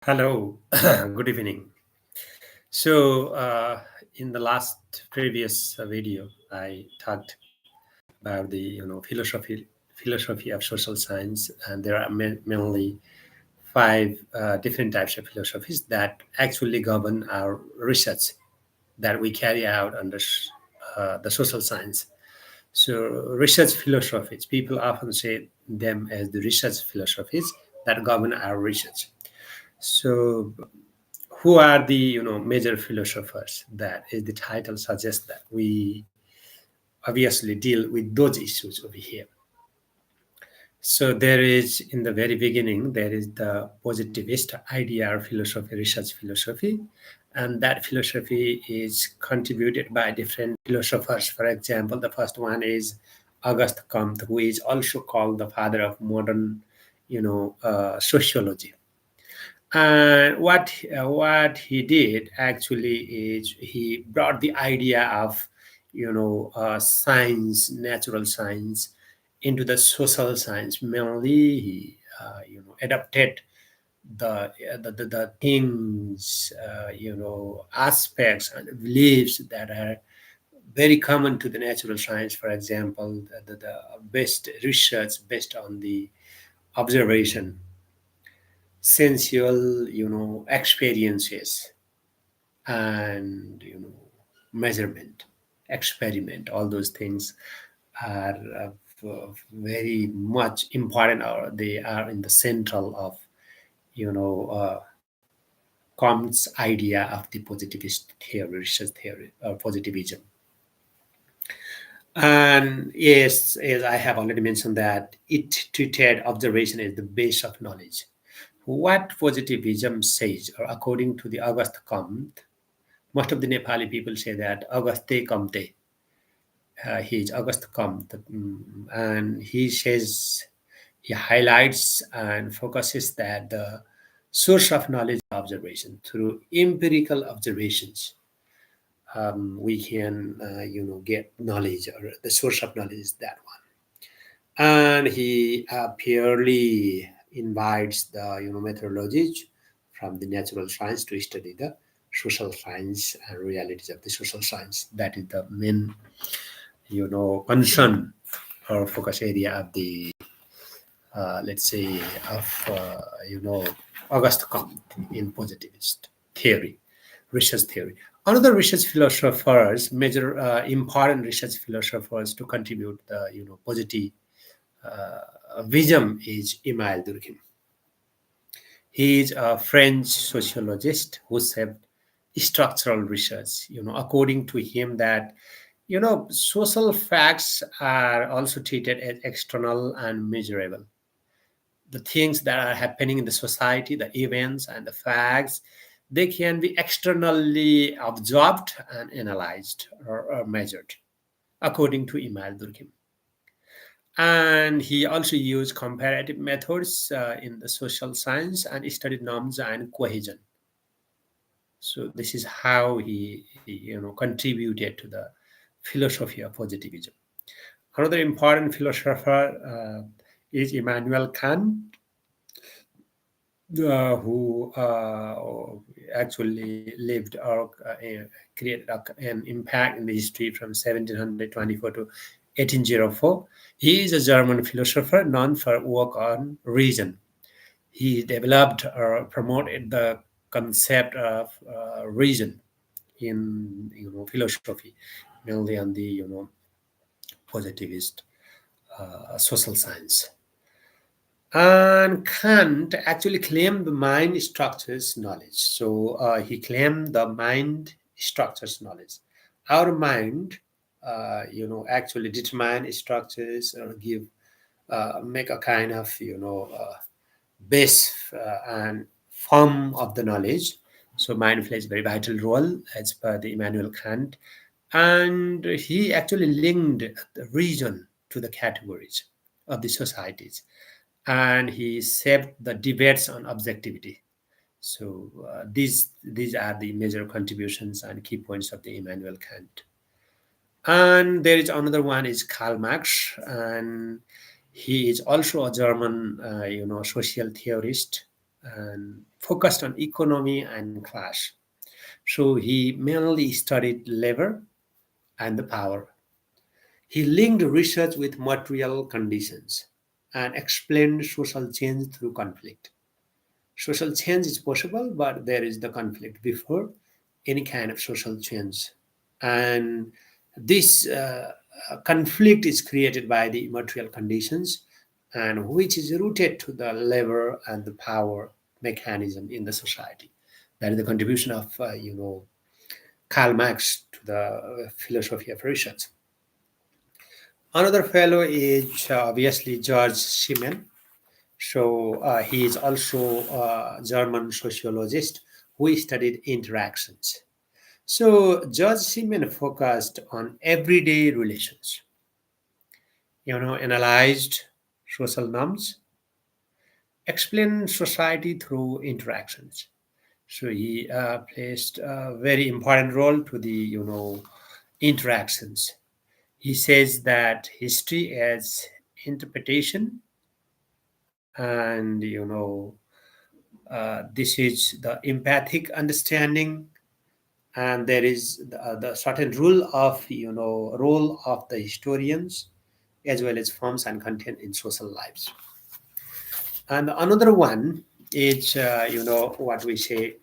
Hello, good evening. So, in the last previous video, I talked about the philosophy of social science, and there are mainly five different types of philosophies that actually govern our research that we carry out under the social science. So, research philosophies, people often say them as the research philosophies that govern our research. So, who are the major philosophers? That is the title suggests that we obviously deal with those issues over here. So there is, in the very beginning, there is the positivist idea or philosophy, research philosophy, and that philosophy is contributed by different philosophers. For example, the first one is Auguste Comte, who is also called the father of modern sociology. And what he did actually is he brought the idea of science, natural science, into the social science. Mainly, he adapted the things, aspects and beliefs that are very common to the natural science. For example, the best research based on the observation, sensual experiences, and measurement, experiment. All those things are very much important, or they are in the central of you know uh, Comte's idea of the positivist theory, research theory, or positivism. And yes, as I have already mentioned, that it treated observation as the base of knowledge. What positivism says, or according to the Auguste Comte, most of the Nepali people say that Auguste Comte, he is Auguste Comte, and he says, he highlights and focuses that the source of knowledge is observation. Through empirical observations, we can, get knowledge, or the source of knowledge is that one. And he purely invites the methodologies from the natural science to study the social science and realities of the social science. That is the main concern or focus area of the let's say of Auguste Comte in positivist theory, research theory. Another research philosophers, major important research philosophers to contribute the positive vision is Emile Durkheim. He is a French sociologist who said structural research. According to him, that social facts are also treated as external and measurable. The things that are happening in the society, the events and the facts, they can be externally observed and analyzed, or measured, according to Emile Durkheim. And he also used comparative methods in the social science and studied norms and cohesion. So this is how he contributed to the philosophy of positivism. Another important philosopher is Immanuel Kant, who actually lived or created an impact in the history from 1724 to 1804. He is a German philosopher known for work on reason. He developed or promoted the concept of reason in philosophy, mainly on the positivist social science. And Kant actually claimed the mind structures knowledge. So he claimed the mind structures knowledge. Our mind, actually determine structures or give, make a kind of, base and form of the knowledge. So mind plays a very vital role as per the Immanuel Kant. And he actually linked the reason to the categories of the societies, and he shaped the debates on objectivity. So these are the major contributions and key points of the Immanuel Kant. And there is another one is Karl Marx, and he is also a German, social theorist. and focused on economy and class. So he mainly studied labor and the power. He linked research with material conditions and explained social change through conflict. Social change is possible, but there is the conflict before any kind of social change. And this conflict is created by the material conditions and which is rooted to the labor and the power mechanism in the society. That is the contribution of, Karl Marx to the philosophy of research. Another fellow is obviously George Siemens. So he is also a German sociologist who studied interactions. So George Siemens focused on everyday relations, analyzed social norms, explained society through interactions. So he placed a very important role to the, interactions. He says that history as interpretation and, this is the empathic understanding and there is the certain rule of role of the historians as well as forms and content in social lives. And another one is what we say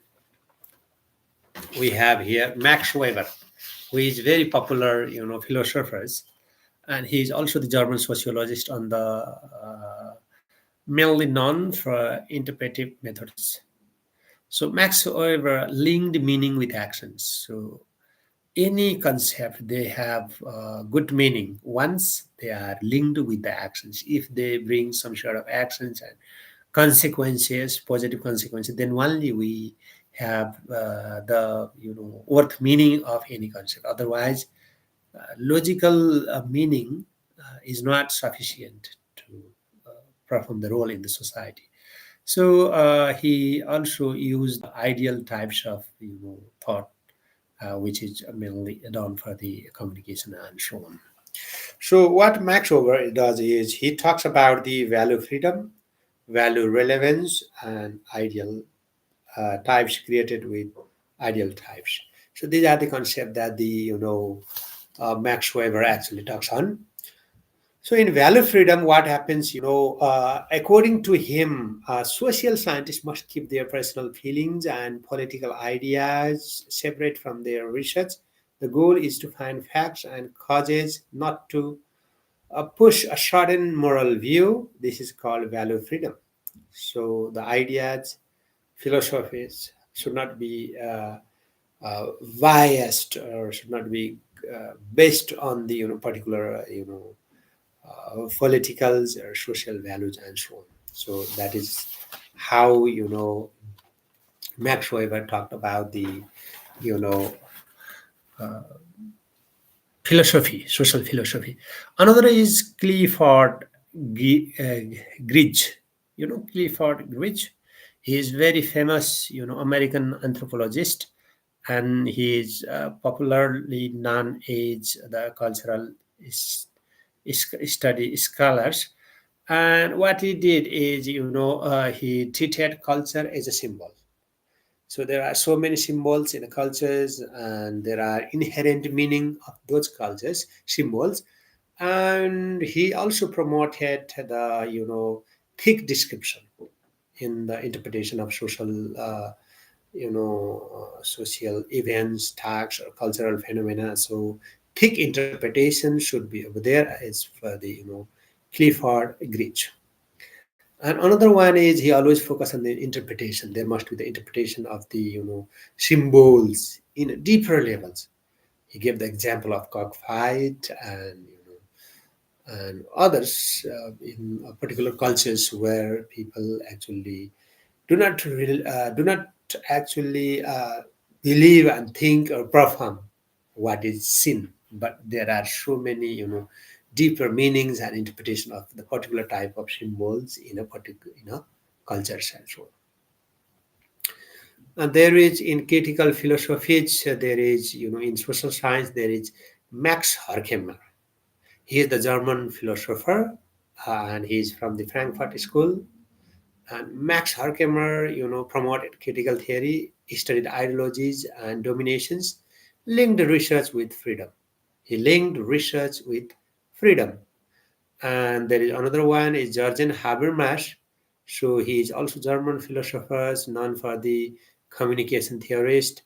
we have here Max Weber, who is very popular philosophers, and he is also the German sociologist on the mainly known for interpretive methods. So Max Weber linked meaning with actions. So any concept they have good meaning once they are linked with the actions. If they bring some sort of actions and consequences, positive consequences, then only we have the worth meaning of any concept. Otherwise logical meaning is not sufficient to uh, perform the role in the society. So he also used ideal types of thought, which is mainly done for the communication and so on. So what Max Over does is he talks about the value freedom, value relevance, and ideal types created with ideal types. So these are the concepts that the Max Weber actually talks on. So in value freedom, what happens, according to him, social scientists must keep their personal feelings and political ideas separate from their research. The goal is to find facts and causes, not to push a certain moral view. This is called value freedom. So the ideas, philosophies should not be biased or should not be based on the particular politicals or social values and so on. So that is how Max Weber talked about the you know philosophy, social philosophy. Another is Clifford Gridge. Clifford Gridge. He is very famous, American anthropologist, and he is popularly known as the cultural study scholars. And what he did is, he treated culture as a symbol. So there are so many symbols in the cultures, and there are inherent meaning of those cultures symbols. And he also promoted the thick description in the interpretation of social events, tasks, or cultural phenomena. So thick interpretation should be over there as for the Clifford Gritch. And another one is he always focus on the interpretation. There must be the interpretation of the symbols in deeper levels. He gave the example of cockfight and and others in particular cultures where people actually do not actually believe and think or perform what is seen, but there are so many deeper meanings and interpretation of the particular type of symbols in a particular cultures and so on. And there is in critical philosophies, there is in social science there is Max Horkheimer. He is the German philosopher, and he is from the Frankfurt School. And Max Horkheimer, promoted critical theory, studied ideologies and dominations, linked research with freedom. He linked research with freedom. And there is another one is Jürgen Habermas. So he is also German philosopher, known for the communication theorist,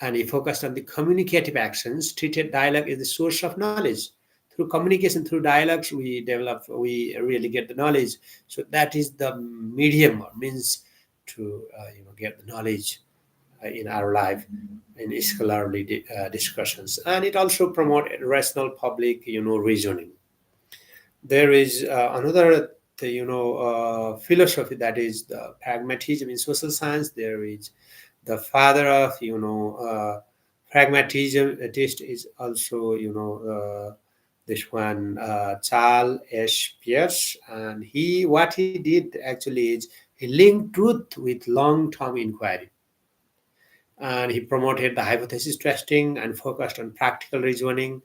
and he focused on the communicative actions, treated dialogue as the source of knowledge. Through communication, through dialogues, we really get the knowledge. So that is the medium or means to get the knowledge in our life in scholarly discussions, and it also promotes rational public reasoning. There is another philosophy, that is the pragmatism in social science. There is the father of pragmatism artist is also this one, Charles S. Peirce, and he what he did actually is he linked truth with long-term inquiry, and he promoted the hypothesis testing and focused on practical reasoning,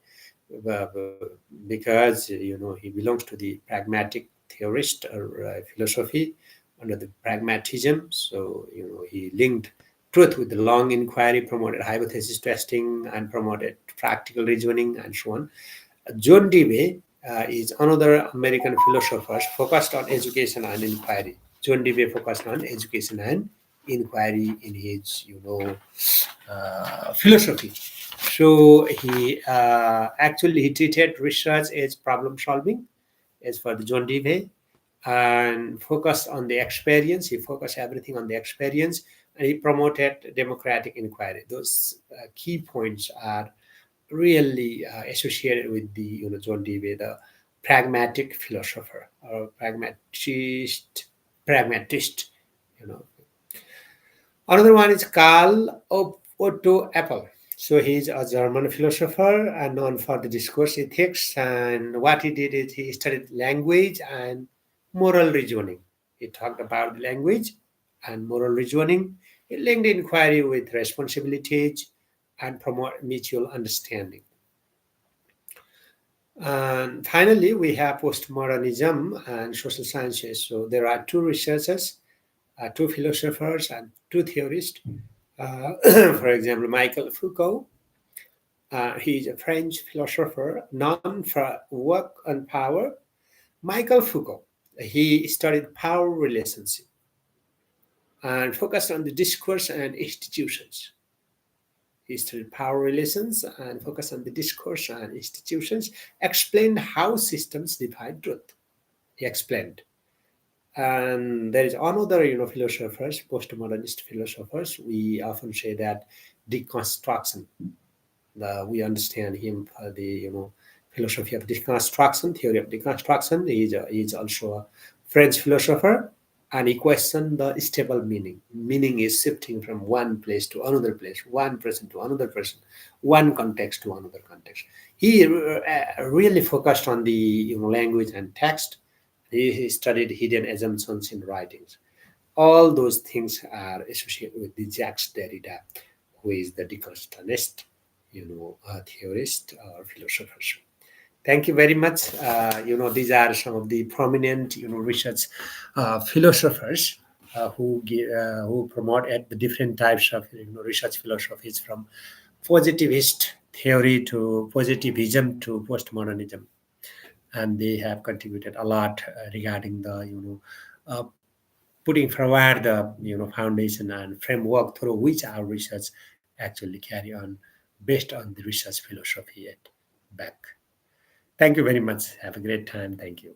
because he belongs to the pragmatic theorist or philosophy under the pragmatism. So he linked truth with the long inquiry, promoted hypothesis testing, and promoted practical reasoning, and so on. John Dewey is another American philosopher focused on education and inquiry. John Dewey focused on education and inquiry in his philosophy. So he actually he treated research as problem solving, as for the John Dewey, and focused on the experience. He focused everything on the experience, and he promoted democratic inquiry. Those key points are really associated with the John Dewey, the pragmatic philosopher or pragmatist. You know, Another one is Karl Otto Appel. So he's a German philosopher and known for the discourse ethics. And what he did is he studied language and moral reasoning. He talked about language and moral reasoning. He linked inquiry with responsibilities and promote mutual understanding. And finally, we have postmodernism and social sciences. So there are two researchers, two philosophers, and two theorists. For example, Michael Foucault. He is a French philosopher known for work on power. Michael Foucault, he studied power relationship and focused on the discourse and institutions. He studied power relations and focused on the discourse and institutions, explained how systems define truth. He explained. And there is another, philosophers, postmodernist philosophers. We often say that deconstruction. We understand him for the, philosophy of deconstruction, theory of deconstruction. He is also a French philosopher, and he questioned the stable meaning. Meaning is shifting from one place to another place, one person to another person, one context to another context. He really focused on the language and text. He studied hidden assumptions in writings. All those things are associated with the Jacques Derrida, who is the deconstructionist, theorist or philosophers. Thank you very much. These are some of the prominent, research philosophers who promote at the different types of research philosophies, from positivist theory to positivism to postmodernism, and they have contributed a lot regarding the putting forward the foundation and framework through which our research actually carry on based on the research philosophy at back. Thank you very much. Have a great time. Thank you.